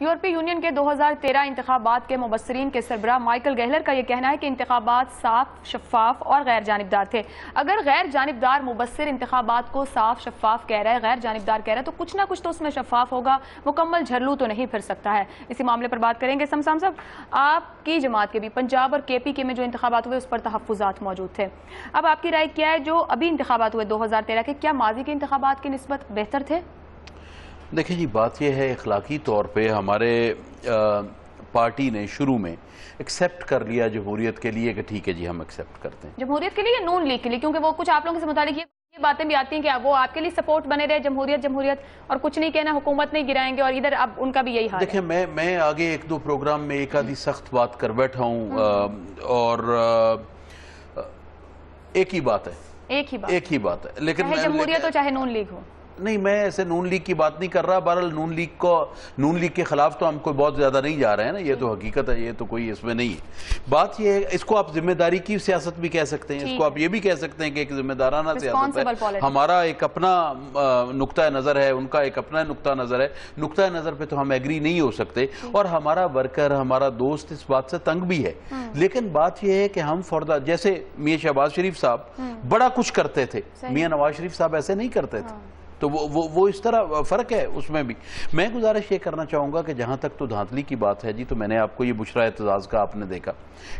یورپی یونین کے 2013 انتخابات کے مبصرین کے سربراہ مائیکل گہلر کا یہ کہنا ہے کہ انتخابات صاف، شفاف اور غیر جانبدار تھے۔ اگر غیر جانبدار مبصر انتخابات کو صاف شفاف کہہ رہا ہے، غیر جانبدار کہہ رہا ہے، تو کچھ نہ کچھ تو اس میں شفاف ہوگا، مکمل جھرلو تو نہیں پھر سکتا ہے۔ اسی معاملے پر بات کریں گے۔ سمسام صاحب، آپ کی جماعت کے بھی پنجاب اور کے پی کے میں جو انتخابات ہوئے اس پر تحفظات موجود تھے، اب آپ کی رائے کیا ہے؟ جو ابھی انتخابات ہوئے 2013 کے، کیا ماضی کے انتخابات کی نسبت بہتر تھے؟ دیکھیں جی، بات یہ ہے اخلاقی طور پہ ہمارے پارٹی نے شروع میں ایکسیپٹ کر لیا جمہوریت کے لیے کہ ٹھیک ہے جی ہم ایکسیپٹ کرتے ہیں۔ جمہوریت کے لیے یا نون لیگ کے لیے؟ کیونکہ وہ کچھ آپ لوگوں سے متعلق یہ باتیں بھی آتی ہیں کہ وہ آپ کے لیے سپورٹ بنے رہے جمہوریت اور کچھ نہیں کہنا، حکومت نہیں گرائیں گے، اور ادھر اب ان کا بھی یہی حال ہے۔ دیکھیں میں آگے ایک دو پروگرام میں ایک آدھی سخت بات کر بیٹھا ہوں، اور ایک ہی بات ہے لیکن جمہوریت ہو چاہے نون لیگ ہو، نہیں، میں ایسے نون لیگ کی بات نہیں کر رہا۔ بہرحال نون لیگ کے خلاف تو ہم کوئی بہت زیادہ نہیں جا رہے ہیں نا، یہ تو حقیقت ہے، یہ تو کوئی اس میں نہیں ہے۔ بات یہ ہے، اس کو آپ ذمہ داری کی سیاست بھی کہہ سکتے ہیں، اس کو آپ یہ بھی کہہ سکتے ہیں کہ ایک ذمہ دارانہ سیاست ہے۔ ہمارا ایک اپنا نقطہ نظر ہے، ان کا ایک اپنا نقطہ نظر ہے، نقطہ نظر پہ تو ہم ایگری نہیں ہو سکتے، اور ہمارا ورکر، ہمارا دوست اس بات سے تنگ بھی ہے۔ لیکن بات یہ ہے کہ ہم جیسے میاں شہباز شریف صاحب بڑا کچھ کرتے تھے، میاں نواز شریف صاحب ایسے نہیں کرتے تھے، تو وہ اس طرح فرق ہے اس میں بھی۔ میں گزارش یہ کرنا چاہوں گا کہ جہاں تک تو دھاندلی کی بات ہے جی، تو میں نے آپ کو یہ بشرا اعتزاز کا آپ نے دیکھا،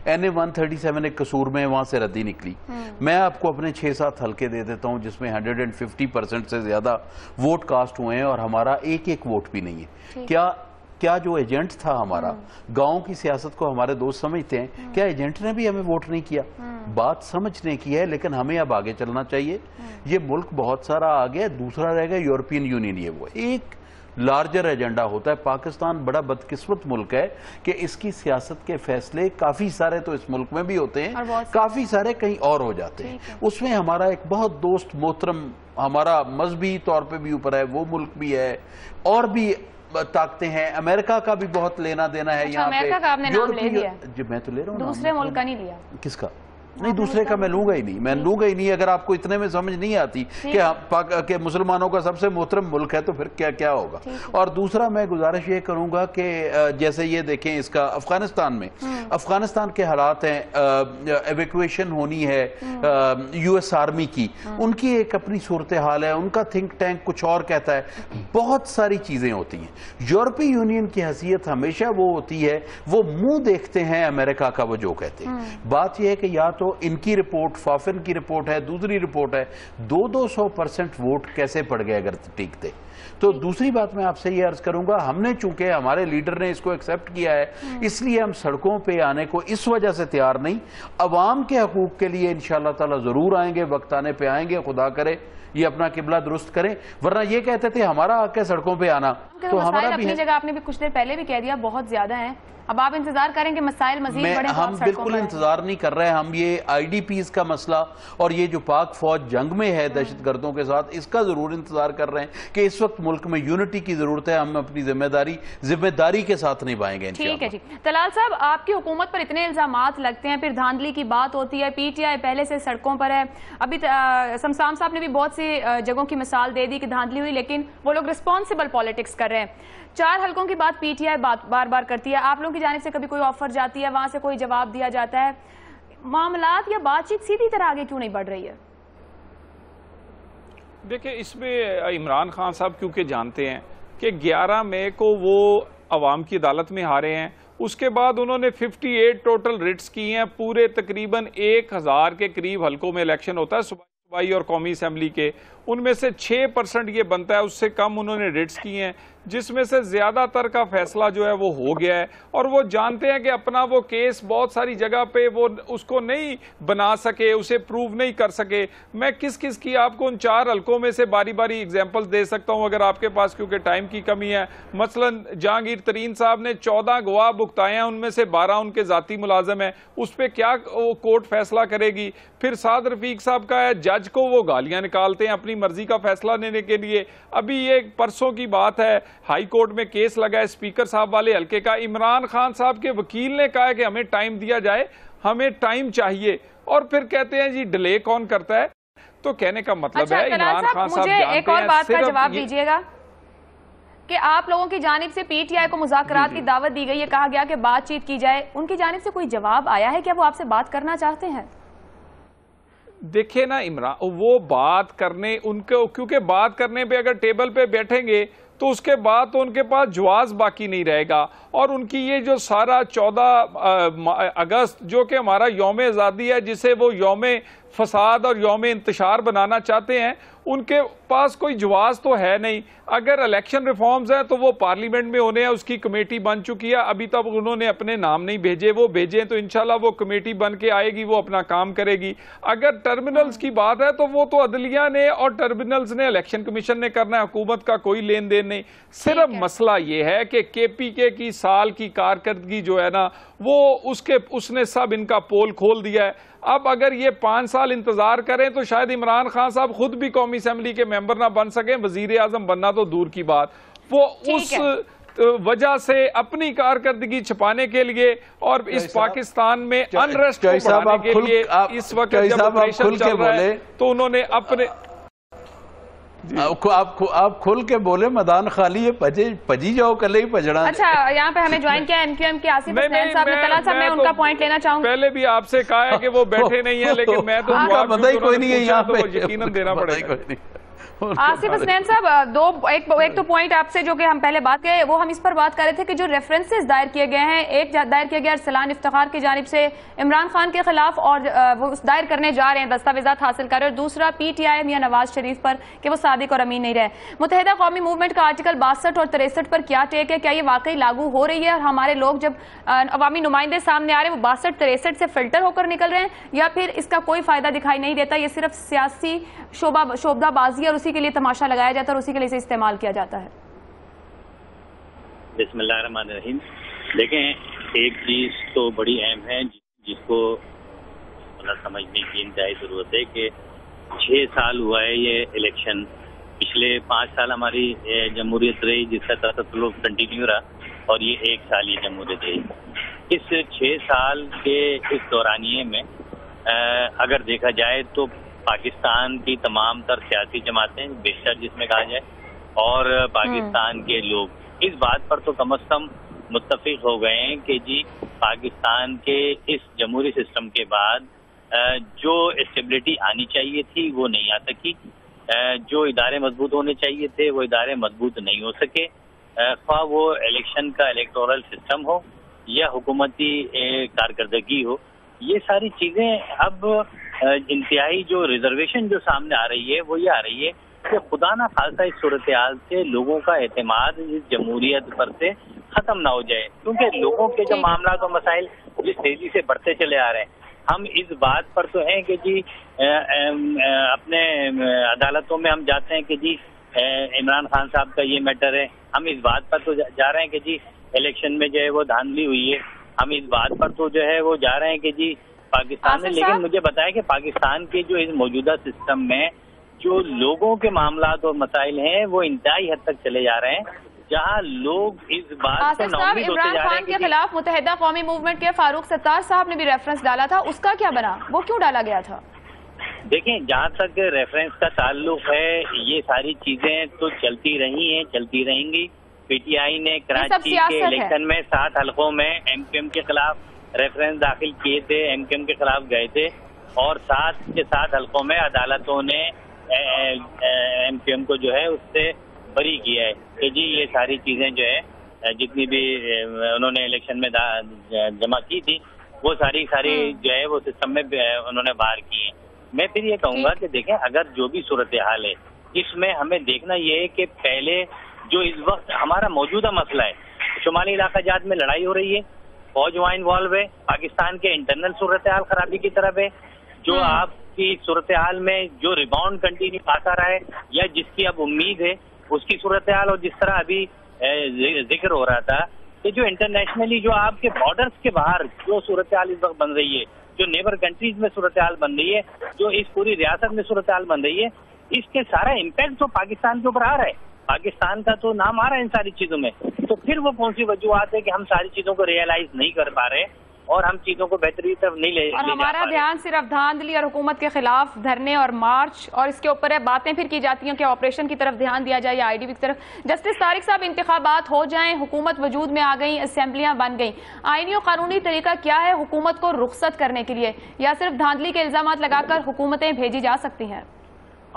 NA 137 ایک قصور میں وہاں سے ردی نکلی۔ میں آپ کو اپنے 6-7 حلقے دے دیتا ہوں جس میں 150% سے زیادہ ووٹ کاسٹ ہوئے ہیں، اور ہمارا ایک ووٹ بھی نہیں ہے۔ کیا جو ایجنٹ تھا ہمارا، گاؤں کی سیاست کو ہمارے دوست سمجھتے ہیں، کیا ایجنٹ نے بھی ہمیں ووٹ نہیں کیا؟ بات سمجھنے کی ہے، لیکن ہمیں اب آگے چلنا چاہیے۔ یہ ملک بہت سارا آگے، دوسرا رہ گا یورپین یونین۔ یہ وہ ایک لارجر ایجنڈا ہوتا ہے۔ پاکستان بڑا بدقسمت ملک ہے کہ اس کی سیاست کے فیصلے کافی سارے تو اس ملک میں بھی ہوتے ہیں، کافی سارے کہیں اور ہو جاتے ہیں۔ اس میں ہمارا ایک بہت دوست محترم، ہمارا مذہبی طور پہ بھی اوپر ہے، وہ ملک بھی ہے، اور بھی طاقتیں ہیں، امریکہ کا بھی بہت لینا دینا ہے یہاں پہ۔ امریکہ کا آپ نے نام لے لیا؟ جی میں تو لے رہا ہوں، دوسرے ملک کا نہیں لیا۔ کس کا؟ نہیں، دوسرے کا میں لوں گا ہی نہیں، میں لوں گا ہی نہیں۔ اگر آپ کو اتنے میں سمجھ نہیں آتی کہ مسلمانوں کا سب سے محترم ملک ہے تو پھر کیا ہوگا۔ اور دوسرا میں گزارش یہ کروں گا کہ جیسے یہ دیکھیں اس کا افغانستان کے حالات ہیں، ایویکویشن ہونی ہے US آرمی کی، ان کی ایک اپنی صورتحال ہے، ان کا تھنک ٹینک کچھ اور کہتا ہے، بہت ساری چیزیں ہوتی ہیں۔ یورپی یونین کی حیثیت ہمیشہ وہ ہوتی ہے، وہ منہ دیکھتے ہیں امریکہ کا وہ جو کہتے ہیں۔ بات یہ ہے کہ یا تو ان کی رپورٹ، فافن کی رپورٹ ہے، دوسری رپورٹ ہے، 200% ووٹ کیسے پڑ گئے اگر ٹھیک تھے۔ تو دوسری بات میں آپ سے یہ عرض کروں گا، ہم نے چونکہ ہمارے لیڈر نے اس کو ایکسیپٹ کیا ہے، اس لیے ہم سڑکوں پہ آنے کو اس وجہ سے تیار نہیں۔ عوام کے حقوق کے لیے انشاءاللہ تعالی ضرور آئیں گے، وقت آنے پہ آئیں گے، خدا کرے یہ اپنا قبلہ درست کریں، ورنہ یہ کہتے تھے ہمارا حق ہے سڑکوں پہ آنا، تو ہمارا بھی ہے۔ اپنی جگہ آپ نے بھی کچھ دیر پہلے بھی کہہ دیا بہت زیادہ ہیں، اب آپ انتظار کریں کہ مسائل مزید بڑھیں؟ ہم بالکل انتظار نہیں کر رہے ہیں۔ ہم یہ IDPs کا مسئلہ اور یہ جو پاک فوج جنگ میں ہے دہشت گردوں کے ساتھ، اس کا ضرور انتظار کر رہے ہیں کہ اس وقت ملک میں یونٹی کی ضرورت ہے، ہم اپنی ذمہ داری کے ساتھ نبھائیں گے انشاءاللہ۔ ٹھیک ہے جی۔ طلال صاحب، آپ کی حکومت پر اتنے الزامات لگتے ہیں، پھر دھاندلی کی بات ہوتی ہے، PTI پہلے سے سڑکوں پر ہے، ابھی سمسام صاحب نے بھی بہت سی جگہوں کی مثال دے دی کہ دھاندلی ہوئی، لیکن وہ لوگ رسپانسیبل پالیٹکس کر رہے ہیں۔ 4 حلقوں کی بات PTI بار بار کرتی ہے، آپ لوگوں کی جانب سے کبھی کوئی آفر جاتی ہے، وہاں سے کوئی جواب دیا جاتا ہے، معاملات یا بات چیت سیدھی طرح آگے کیوں نہیں بڑھ رہی ہے؟ دیکھیں، اس میں عمران خان صاحب کیونکہ جانتے ہیں کہ 11 مئی کو وہ عوام کی عدالت میں ہارے ہیں، اس کے بعد انہوں نے 58 ٹوٹل ریٹس کی ہیں، پورے تقریباً 1000 کے قریب حلقوں میں الیکشن ہوتا ہے صوبائی اور قومی اسمبلی کے، ان میں سے 6% یہ بنتا ہے، اس سے کم انہوں نے ریٹس کی ہیں، جس میں سے زیادہ تر کا فیصلہ جو ہے وہ ہو گیا ہے، اور وہ جانتے ہیں کہ اپنا وہ کیس بہت ساری جگہ پہ وہ اس کو نہیں بنا سکے، اسے پروو نہیں کر سکے۔ میں کس کی آپ کو ان 4 حلقوں میں سے باری باری ایگزامپل دے سکتا ہوں اگر آپ کے پاس، کیونکہ ٹائم کی کمی ہے۔ مثلا جہانگیر ترین صاحب نے 14 گواہ بکتائے ہیں، ان میں سے 12 ان کے ذاتی ملازم ہیں، اس پہ کیا کورٹ فیصلہ کرے گی؟ پھر سعد رفیق صاحب کا ہے، جج کو وہ گالیاں نکالتے ہیں اپنی مرضی کا فیصلہ لینے کے لیے۔ ابھی یہ پرسوں کی بات ہے، ہائی کورٹ میں کیس لگا ہے اسپیکر صاحب والے حلقے کا، عمران خان صاحب کے وکیل نے کہا ہے کہ ہمیں ٹائم دیا جائے، ہمیں ٹائم چاہیے، اور پھر کہتے ہیں جی ڈیلے کون کرتا ہے؟ تو کہنے کا مطلب ہے عمران خان صاحب جانتے ہیں۔ ایک اور بات کا جواب دیجئے گا کہ آپ لوگوں کی جانب سے پی ٹی آئی کو مذاکرات کی دعوت دی گئی، یہ کہا گیا کہ بات چیت کی جائے، ان کی جانب سے کوئی جواب آیا ہے؟ کیا وہ آپ سے بات کرنا چاہتے ہیں؟ دیکھیں نا عمران، وہ بات کرنے ان کو، کیونکہ بات کرنے پہ اگر ٹیبل پہ بیٹھیں گے تو اس کے بعد تو ان کے پاس جواز باقی نہیں رہے گا، اور ان کی یہ جو سارا 14 اگست جو کہ ہمارا یوم آزادی ہے، جسے وہ یوم فساد اور یوم انتشار بنانا چاہتے ہیں، ان کے پاس کوئی جواز تو ہے نہیں۔ اگر الیکشن ریفارمز ہیں تو وہ پارلیمنٹ میں ہونے ہیں، اس کی کمیٹی بن چکی ہے، ابھی تک انہوں نے اپنے نام نہیں بھیجے، وہ بھیجیں تو انشاءاللہ وہ کمیٹی بن کے آئے گی، وہ اپنا کام کرے گی۔ اگر ٹرمینلز کی بات ہے تو وہ تو عدلیہ نے اور ٹرمینلز نے، الیکشن کمیشن نے کرنا ہے، حکومت کا کوئی لین دین نہیں۔ صرف مسئلہ یہ ہے کہ کے پی کے کی سال کی کارکردگی جو ہے نا، وہ اس نے سب ان کا پول کھول دیا ہے۔ اب اگر یہ 5 سال انتظار کریں تو شاید عمران خان صاحب خود بھی قومی اسمبلی کے ممبر نہ بن سکیں، وزیر اعظم بننا تو دور کی بات۔ وہ اس وجہ سے اپنی کارکردگی چھپانے کے لیے اور اس پاکستان میں انریسٹ کو بڑھانے کے لیے اس وقت جب آپریشن چل رہا ہے تو انہوں نے اپنے آپ کھل کے بولے، میدان خالی ہے، پجی جاؤ کلے ہی پجڑا۔ اچھا، یہاں پہ ہمیں جوائن کیا ایم کیو ایم کے آصف حسنین صاحب نے، طلعت صاحب میں ان کا پوائنٹ لینا چاہوں گا۔ پہلے بھی آپ سے کہا ہے کہ وہ بیٹھے نہیں ہیں، لیکن میں تو کوئی نہیں ہے یہاں پہ، یقیناً دینا پڑے گا۔ آصف حسنین صاحب، ایک تو پوائنٹ آپ سے جو کہ ہم پہلے بات کرے، وہ ہم اس پر بات کر رہے تھے کہ جو ریفرنسز دائر کیے گئے ہیں، ایک دائر کیا گیا ارسلان افتخار کی جانب سے عمران خان کے خلاف، اور وہ دائر کرنے جا رہے ہیں، دستاویزات حاصل کر رہے ہیں، اور دوسرا P T I Mian Nawaz Sharif پر کہ وہ صادق اور امین نہیں رہے۔ متحدہ قومی موومنٹ کا آرٹیکل 62 اور 63 پر کیا ٹیک ہے؟ کیا یہ واقعی لاگو ہو رہی ہے، اور ہمارے لوگ جب عوامی نمائندے سامنے آ رہے ہیں وہ 62 63 سے فلٹر ہو کر نکل رہے ہیں، یا پھر اس کا کوئی فائدہ دکھائی نہیں دیتا، یہ صرف سیاسی شعبہ بازی اور اسی کے لیے تماشا لگایا جاتا ہے اور اسی کے لیے استعمال کیا جاتا ہے؟ بسم اللہ الرحمن الرحیم۔ دیکھیں، ایک چیز تو بڑی اہم ہے جس کو سمجھنے کی انتہائی ضرورت ہے کہ 6 سال ہوا ہے یہ الیکشن، پچھلے 5 سال ہماری جمہوریت رہی جس کا تسلسل کنٹینیو رہا، اور یہ 1 سال یہ جمہوریت رہی۔ اس 6 سال کے اس دورانیے میں اگر دیکھا جائے تو پاکستان کی تمام تر سیاسی جماعتیں، بیشتر جس میں کہا جائے، اور پاکستان کے لوگ اس بات پر تو کم از کم متفق ہو گئے ہیں کہ جی پاکستان کے اس جمہوری سسٹم کے بعد جو اسٹیبلٹی آنی چاہیے تھی وہ نہیں آ سکی، جو ادارے مضبوط ہونے چاہیے تھے وہ ادارے مضبوط نہیں ہو سکے، خواہ وہ الیکشن کا الیکٹورل سسٹم ہو یا حکومتی کارکردگی ہو۔ یہ ساری چیزیں اب انتہائی جو ریزرویشن جو سامنے آ رہی ہے وہ یہ آ رہی ہے کہ خدا نہ خاصہ اس صورتحال سے لوگوں کا اعتماد اس جمہوریت پر سے ختم نہ ہو جائے، کیونکہ لوگوں کے جو معاملات و مسائل جس تیزی سے بڑھتے چلے آ رہے ہیں، ہم اس بات پر تو ہیں کہ جی اپنے عدالتوں میں ہم جاتے ہیں کہ جی عمران خان صاحب کا یہ میٹر ہے، ہم اس بات پر تو جا رہے ہیں کہ جی الیکشن میں جو ہے وہ دھاندلی ہوئی ہے، ہم اس بات پر تو جو ہے وہ جا رہے ہیں کہ جی پاکستان میں، لیکن مجھے بتایا کہ پاکستان کے جو اس موجودہ سسٹم میں جو لوگوں کے معاملات اور مسائل ہیں وہ انتہائی حد تک چلے جا رہے ہیں، جہاں لوگ اس بات سے ناامید ہوتے جا رہے ہیں۔ عمران خان کے خلاف متحدہ قومی موومنٹ کے فاروق ستار صاحب نے بھی ریفرنس ڈالا تھا، اس کا کیا بنا؟ وہ کیوں ڈالا گیا تھا؟ دیکھیں، جہاں تک ریفرنس کا تعلق ہے، یہ ساری چیزیں تو چلتی رہی ہیں، چلتی رہیں گی۔ پی ٹی آئی نے کراچی کے الیکشن میں 7 حلقوں میں ایم کیو ایم کے خلاف ریفرنس داخل کیے تھے، ایم کیو ایم کے خلاف گئے تھے، اور 7 کے 7 حلقوں میں عدالتوں نے ایم کیو ایم کو جو ہے اس سے بری کیا ہے کہ جی یہ ساری چیزیں جو ہے جتنی بھی انہوں نے الیکشن میں جمع کی تھی وہ ساری جو ہے وہ سسٹم میں انہوں نے باہر کی ہیں۔ میں پھر یہ کہوں گا کہ دیکھیں، اگر جو بھی صورتحال ہے اس میں ہمیں دیکھنا یہ ہے کہ پہلے جو اس وقت ہمارا موجودہ مسئلہ ہے، شمالی علاقہ جات میں لڑائی ہو رہی ہے، فوج وہاں انوالو ہے، پاکستان کے انٹرنل صورتحال خرابی کی طرف ہے، جو آپ کی صورتحال میں جو ریباؤنڈ کنٹینیو آتا رہا ہے یا جس کی اب امید ہے اس کی صورتحال، اور جس طرح ابھی ذکر ہو رہا تھا کہ جو انٹرنیشنلی جو آپ کے بارڈرز کے باہر جو صورتحال اس وقت بن رہی ہے، جو نیبر کنٹریز میں صورتحال بن رہی ہے، جو اس پوری ریاست میں صورتحال بن رہی ہے، اس کے سارا امپیکٹ تو پاکستان کے اوپر آ رہا ہے، پاکستان کا تو نام آ رہا ہے ان ساری چیزوں میں۔ تو پھر وہ کون سی وجوہات ہے کہ ہم ساری چیزوں کو ریئلائز نہیں کر پا رہے اور ہم چیزوں کو بہتری طرف نہیں لے اور ہمارا دھیان صرف دھاندلی اور حکومت کے خلاف دھرنے اور مارچ اور اس کے اوپر ہے، باتیں پھر کی جاتی ہیں کہ آپریشن کی طرف دھیان دیا جائے یا آئی ڈی بی کی طرف۔ جسٹس طارق صاحب، انتخابات ہو جائیں، حکومت وجود میں آ گئی، اسمبلیاں بن گئیں، آئینی اور قانونی طریقہ کیا ہے حکومت کو رخصت کرنے کے لیے، یا صرف دھاندلی کے الزامات لگا کر حکومتیں بھیجی جا سکتی ہیں؟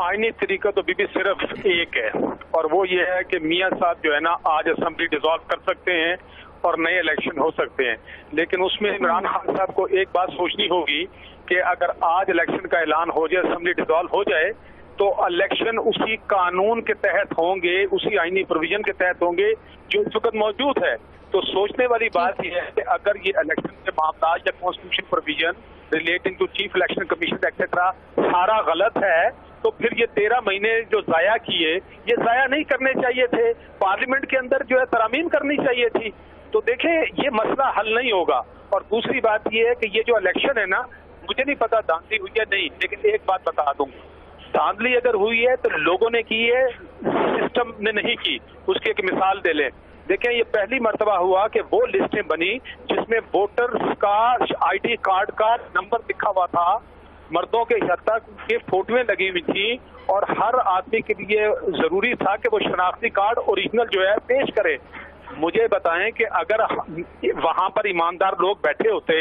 آئینی طریقہ تو بی صرف ایک ہے، اور وہ یہ ہے کہ میاں صاحب جو ہے نا آج اسمبلی ڈیزالو کر سکتے ہیں اور نئے الیکشن ہو سکتے ہیں، لیکن اس میں عمران خان صاحب کو ایک بات سوچنی ہوگی کہ اگر آج الیکشن کا اعلان ہو جائے، اسمبلی ڈیزالو ہو جائے، تو الیکشن اسی قانون کے تحت ہوں گے، اسی آئینی پروویژن کے تحت ہوں گے جو اس وقت موجود ہے۔ تو سوچنے والی بات یہ ہے کہ اگر یہ الیکشن کے معاملات یا constitution provision relating to chief election commission etcetera سارا غلط ہے، تو پھر یہ 13 مہینے جو ضائع کیے یہ ضائع نہیں کرنے چاہیے تھے، پارلیمنٹ کے اندر جو ہے ترامیم کرنی چاہیے تھی۔ تو دیکھیں یہ مسئلہ حل نہیں ہوگا۔ اور دوسری بات یہ ہے کہ یہ جو الیکشن ہے نا، مجھے نہیں پتا دھاندلی ہوئی ہے نہیں، لیکن ایک بات بتا دوں، دھاندلی اگر ہوئی ہے تو لوگوں نے کی ہے، سسٹم نے نہیں کی۔ اس کی ایک مثال دے لیں، دیکھیں یہ پہلی مرتبہ ہوا کہ وہ لسٹیں بنی جس میں ووٹرز کا آئی ڈی کارڈ کا نمبر لکھا ہوا تھا، مردوں کے حد تک یہ فوٹویں لگی ہوئی تھی، اور ہر آدمی کے لیے ضروری تھا کہ وہ شناختی کارڈ اوریجنل جو ہے پیش کرے۔ مجھے بتائیں کہ اگر وہاں پر ایماندار لوگ بیٹھے ہوتے،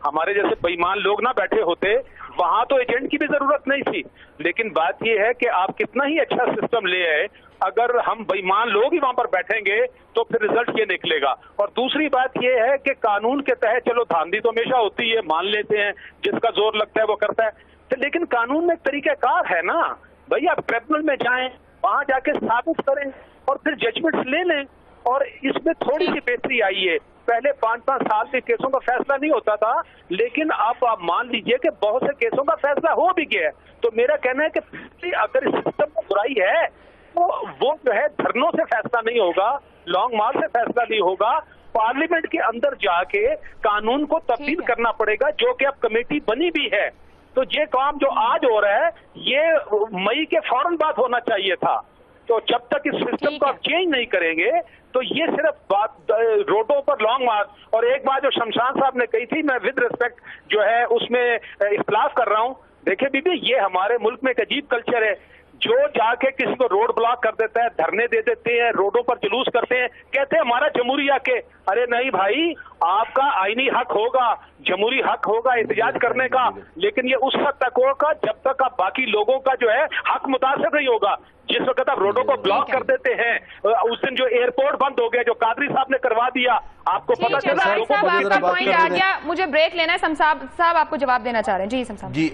ہمارے جیسے بے ایمان لوگ نہ بیٹھے ہوتے، وہاں تو ایجنٹ کی بھی ضرورت نہیں تھی۔ لیکن بات یہ ہے کہ آپ کتنا ہی اچھا سسٹم لے آئے، اگر ہم بے ایمان لوگ ہی وہاں پر بیٹھیں گے تو پھر رزلٹ یہ نکلے گا۔ اور دوسری بات یہ ہے کہ قانون کے تحت چلو دھاندلی تو ہمیشہ ہوتی ہے، مان لیتے ہیں، جس کا زور لگتا ہے وہ کرتا ہے، لیکن قانون میں ایک طریقہ کار ہے نا بھائی، آپ ٹریبونل میں جائیں، وہاں جا کے ثابت کریں اور پھر ججمنٹس لے لیں۔ اور اس میں تھوڑی سی بہتری آئی ہے، پہلے 5-5 سال سے کیسوں کا فیصلہ نہیں ہوتا تھا، لیکن اب آپ مان لیجئے کہ بہت سے کیسوں کا فیصلہ ہو بھی گیا ہے۔ تو میرا کہنا ہے کہ اگر اس سسٹم میں برائی ہے تو وہ جو ہے دھرنوں سے فیصلہ نہیں ہوگا، لانگ مارچ سے فیصلہ نہیں ہوگا، پارلیمنٹ کے اندر جا کے قانون کو تبدیل کرنا پڑے گا، جو کہ اب کمیٹی بنی بھی ہے۔ تو یہ کام جو آج ہو رہا ہے یہ مئی کے فوراً بعد ہونا چاہیے تھا۔ تو جب تک اس سسٹم کو آپ چینج نہیں کریں گے تو یہ صرف بات روڈوں پر لانگ مارچ۔ اور ایک بات جو شمشان صاحب نے کہی تھی، میں ود ریسپیکٹ جو ہے اس میں اختلاف کر رہا ہوں، دیکھیں بی بی یہ ہمارے ملک میں ایک عجیب کلچر ہے، جو جا کے کسی کو روڈ بلاک کر دیتا ہے، دھرنے دے دیتے ہیں، روڈوں پر جلوس کرتے ہیں، کہتے ہیں ہمارا جمہوری حق ہے۔ ارے نہیں بھائی، آپ کا آئینی حق ہوگا، جمہوری حق ہوگا احتجاج کرنے کا، لیکن یہ اس وقت تک ہوگا جب تک آپ باقی لوگوں کا جو ہے حق متاثر نہیں ہوگا۔ جس وقت آپ روڈوں کو بلاک کر دیتے ہیں، اس دن جو ایئرپورٹ بند ہو گیا جو قادری صاحب نے کروا دیا، آپ کو پتہ چلا مجھے بریک لینا ہے۔ سم صاحب آپ کو جواب دینا چاہ رہے ہیں؟ جی سم صاحب۔ جی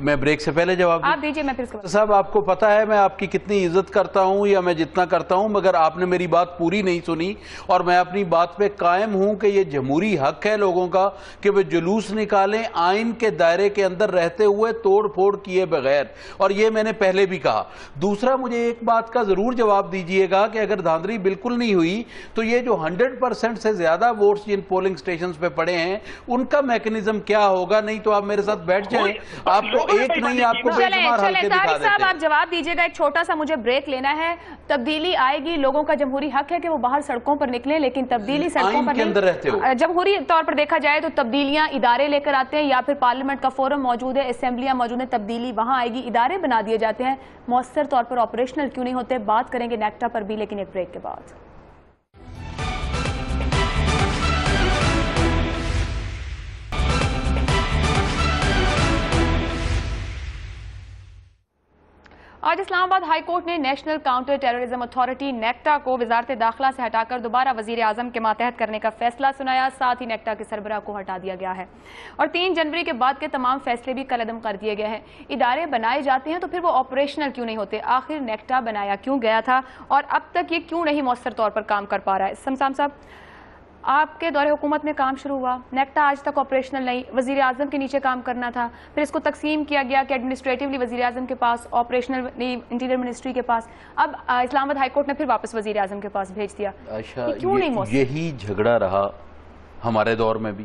میں بریک سے پہلے جواب آپ دیجئے، میں پھر صاحب آپ کو پتا ہے میں آپ کی کتنی عزت کرتا ہوں یا میں جتنا کرتا ہوں، مگر آپ نے میری بات پوری نہیں سنی، اور میں اپنی بات پہ قائم ہوں کہ یہ جمہوری حق ہے لوگوں کا کہ وہ جلوس نکالیں آئین کے دائرے کے اندر رہتے ہوئے، توڑ پھوڑ کیے بغیر، اور یہ میں نے پہلے بھی کہا۔ دوسرا مجھے ایک بات کا ضرور جواب دیجئے گا کہ اگر دھاندلی بالکل نہیں ہوئی تو یہ جو 100% سے زیادہ ووٹس جن پولنگ سٹیشنز پہ پڑے ہیں ان کا میکنزم کیا ہوگا؟ نہیں تو آپ میرے ساتھ بیٹھ جائیں، آپ کو ایک نہیں آپ کو چلیں طارق صاحب آپ جواب دیجئے گا۔ ایک چھوٹا سا مجھے بریک لینا ہے۔ تبدیلی آئے گی، لوگوں کا جمہوری حق ہے کہ وہ باہر سڑکوں پر نکلیں، لیکن تبدیلی سڑکوں پر نہیں۔ جمہوری طور پر دیکھا جائے تو تبدیلیاں ادارے لے کر آتے ہیں، یا پھر پارلیمنٹ کا فورم موجود ہے، اسمبلیاں موجود ہیں، تبدیلی وہاں آئے گی، ادارے بنا دیے جاتے ہیں، مؤثر طور پر آپریشنل کیوں نہیں ہوتے؟ بات کریں گے نیکٹا پر بھی، لیکن ایک بریک کے بعد۔ آج اسلام آباد ہائی کورٹ نے national counter terrorism authority NACTA کو وزارت داخلہ سے ہٹا کر دوبارہ وزیر اعظم کے ماتحت کرنے کا فیصلہ سنایا، ساتھ ہی نیکٹا کے سربراہ کو ہٹا دیا گیا ہے، اور 3 جنوری کے بعد کے تمام فیصلے بھی کالعدم کر دیے گئے ہیں۔ ادارے بنائے جاتے ہیں تو پھر وہ آپریشنل کیوں نہیں ہوتے؟ آخر نیکٹا بنایا کیوں گیا تھا اور اب تک یہ کیوں نہیں مؤثر طور پر کام کر پا رہا ہے؟ سمسام صاحب، آپ کے دور حکومت میں کام شروع ہوا، نیکٹا آج تک آپریشنل نہیں، وزیر اعظم کے نیچے کام کرنا تھا، پھر اس کو تقسیم کیا گیا کہ ایڈمنسٹریٹیولی وزیر اعظم کے پاس، آپریشنل انٹیریئر منسٹری کے پاس، اب اسلام آباد ہائی کورٹ نے پھر واپس وزیر اعظم کے پاس بھیج دیا۔ کیوں نہیں موثر؟ یہی جھگڑا رہا ہمارے دور میں بھی،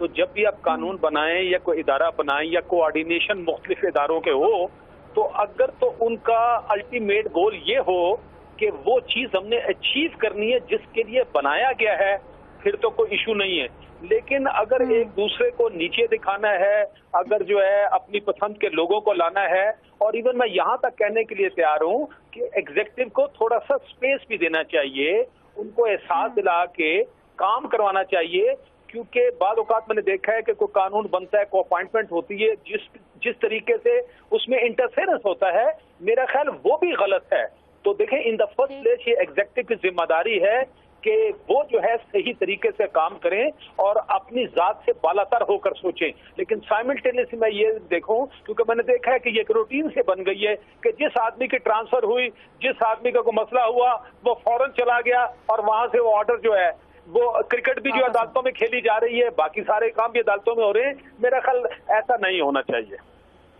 تو جب بھی آپ قانون بنائیں یا کوئی ادارہ بنائیں یا کوآرڈینیشن مختلف اداروں کے ہو، تو اگر تو ان کا الٹیمیٹ گول یہ ہو کہ وہ چیز ہم نے اچیو کرنی ہے جس کے لیے بنایا گیا ہے، پھر تو کوئی ایشو نہیں ہے. لیکن اگر ایک دوسرے کو نیچے دکھانا ہے، اگر جو ہے اپنی پسند کے لوگوں کو لانا ہے، اور ایون میں یہاں تک کہنے کے لیے تیار ہوں کہ ایگزیکٹو کو تھوڑا سا اسپیس بھی دینا چاہیے، ان کو احساس دلا کے کام کروانا چاہیے. کیونکہ بعض اوقات میں نے دیکھا ہے کہ کوئی قانون بنتا ہے، کوئی اپوائنٹمنٹ ہوتی ہے، جس طریقے سے اس میں انٹرفیئرنس ہوتا ہے، میرا خیال وہ بھی غلط ہے. تو دیکھیں ان دا فرسٹ پلیس یہ ایگزیکٹو کی ذمہ داری ہے کہ وہ جو ہے صحیح طریقے سے کام کریں اور اپنی ذات سے بالا تر ہو کر سوچیں. لیکن سائملٹینیسلی میں یہ دیکھوں، کیونکہ میں نے دیکھا ہے کہ یہ ایک روٹین سے بن گئی ہے کہ جس آدمی کی ٹرانسفر ہوئی، جس آدمی کا کوئی مسئلہ ہوا، وہ فوراً چلا گیا اور وہاں سے وہ آرڈر جو ہے، وہ کرکٹ بھی جو عدالتوں میں کھیلی جا رہی ہے، باقی سارے کام بھی عدالتوں میں ہو رہے ہیں. میرا خیال ایسا نہیں ہونا چاہیے.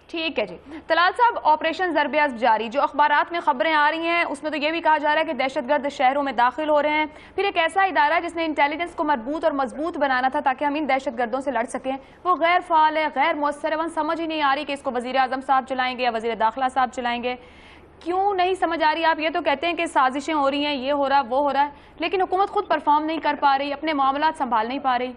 ٹھیک ہے جی. طلال صاحب، آپریشن ضرب عزم جاری، جو اخبارات میں خبریں آ رہی ہیں اس میں تو یہ بھی کہا جا رہا ہے کہ دہشت گرد شہروں میں داخل ہو رہے ہیں. پھر ایک ایسا ادارہ ہے جس نے انٹیلیجنس کو مربوط اور مضبوط بنانا تھا تاکہ ہم ان دہشت گردوں سے لڑ سکیں، وہ غیر فعال ہے، غیر مؤثر ہے. وہ سمجھ ہی نہیں آ رہی کہ اس کو وزیر اعظم صاحب چلائیں گے یا وزیر داخلہ صاحب چلائیں گے. کیوں نہیں سمجھ آ رہی؟ آپ یہ تو کہتے ہیں کہ سازشیں ہو رہی ہیں، یہ ہو رہا وہ ہو رہا ہے، لیکن حکومت خود پرفارم نہیں کر پا رہی، اپنے معاملات سنبھال نہیں پا رہی.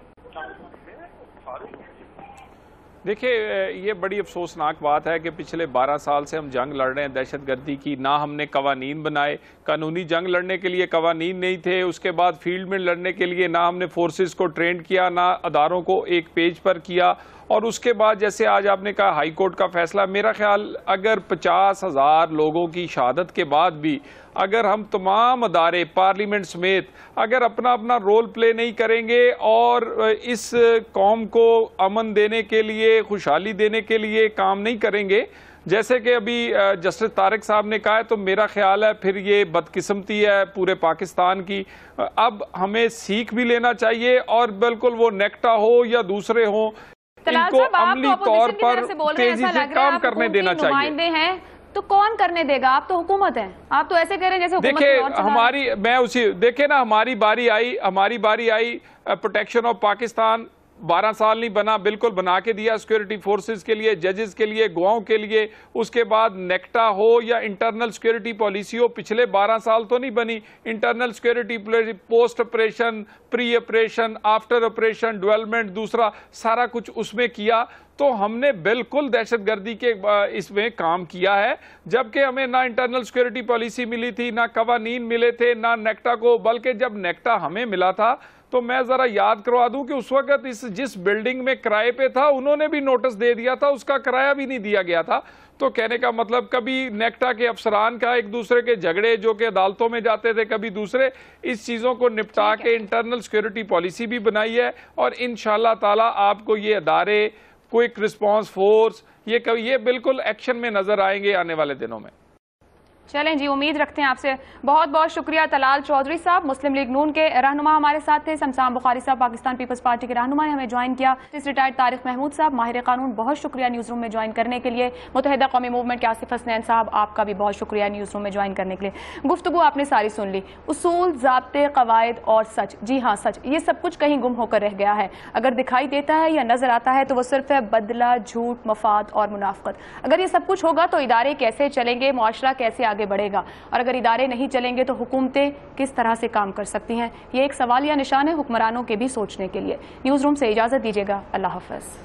دیکھیں، یہ بڑی افسوسناک بات ہے کہ پچھلے 12 سال سے ہم جنگ لڑ رہے ہیں دہشت گردی کی. نہ ہم نے قوانین بنائے، قانونی جنگ لڑنے کے لیے قوانین نہیں تھے. اس کے بعد فیلڈ میں لڑنے کے لیے نہ ہم نے فورسز کو ٹرینڈ کیا، نہ اداروں کو ایک پیج پر کیا. اور اس کے بعد جیسے آج آپ نے کہا ہائی کورٹ کا فیصلہ، میرا خیال اگر 50,000 لوگوں کی شہادت کے بعد بھی اگر ہم تمام ادارے پارلیمنٹ سمیت اگر اپنا اپنا رول پلے نہیں کریں گے اور اس قوم کو امن دینے کے لیے، خوشحالی دینے کے لیے کام نہیں کریں گے، جیسے کہ ابھی جسٹس طارق صاحب نے کہا ہے، تو میرا خیال ہے پھر یہ بدقسمتی ہے پورے پاکستان کی. اب ہمیں سیکھ بھی لینا چاہیے اور بالکل وہ نیکٹا ہو یا دوسرے ہوں، ان کو عملی طور پر تیزی سے کام کرنے دینا چاہیے. نمائندے ہیں تو کون کرنے دے گا؟ آپ تو حکومت ہیں، آپ تو ایسے کہہ رہے ہیں جیسے دیکھیں دیکھیں نا، ہماری باری آئی پروٹیکشن آف پاکستان 12 سال نہیں بنا، بالکل بنا کے دیا سیکورٹی فورسز کے لیے، ججز کے لیے، گواہوں کے لیے. اس کے بعد نیکٹا ہو یا انٹرنل سیکورٹی پالیسی ہو، پچھلے 12 سال تو نہیں بنی. انٹرنل سیکورٹی پوسٹ آپریشن، پری آپریشن، آفٹر آپریشن، ڈیولپمنٹ، دوسرا سارا کچھ اس میں کیا. تو ہم نے بالکل دہشت گردی کے اس میں کام کیا ہے، جبکہ ہمیں نہ انٹرنل سیکورٹی پالیسی ملی تھی، نہ قوانین ملے تھے، نہ نیکٹا کو. بلکہ جب نیکٹا ہمیں ملا تھا تو میں ذرا یاد کروا دوں کہ اس وقت جس بلڈنگ میں کرائے پہ تھا انہوں نے بھی نوٹس دے دیا تھا، اس کا کرایہ بھی نہیں دیا گیا تھا. تو کہنے کا مطلب کبھی نیکٹا کے افسران کا ایک دوسرے کے جھگڑے جو کہ عدالتوں میں جاتے تھے، کبھی دوسرے، اس چیزوں کو نپٹا کے انٹرنل سیکورٹی پالیسی بھی بنائی ہے. اور انشاءاللہ تعالی آپ کو یہ ادارے، کوئک رسپانس فورس، یہ بالکل ایکشن میں نظر آئیں گے آنے والے دنوں میں. چلیں جی، امید رکھتے ہیں آپ سے. بہت بہت شکریہ طلال چودھری صاحب، مسلم لیگ نون کے رہنما ہمارے ساتھ تھے. سمسام بخاری صاحب پاکستان پیپلز پارٹی کے رہنما نے ہمیں جوائن کیا. ریٹائرڈ طارق محمود صاحب ماہر قانون، بہت شکریہ نیوز روم میں جوائن کرنے کے لیے. متحدہ قومی موومنٹ کے آصف حسنین صاحب، آپ کا بھی بہت شکریہ نیوز روم میں جوائن کرنے کے لیے. گفتگو آپ نے ساری سن لی. اصول، ضابطے، قواعد اور سچ، جی ہاں سچ، یہ سب کچھ کہیں گم ہو کر رہ گیا ہے. اگر دکھائی دیتا ہے یا نظر آتا ہے تو وہ صرف ہے بدلہ، جھوٹ، مفاد اور منافقت. اگر یہ سب کچھ ہوگا تو ادارے کیسے چلیں گے، معاشرہ کیسے آگے بڑھے گا؟ اور اگر ادارے نہیں چلیں گے تو حکومتیں کس طرح سے کام کر سکتی ہیں؟ یہ ایک سوالیہ نشان ہے حکمرانوں کے بھی سوچنے کے لیے. نیوز روم سے اجازت دیجیے گا. اللہ حافظ.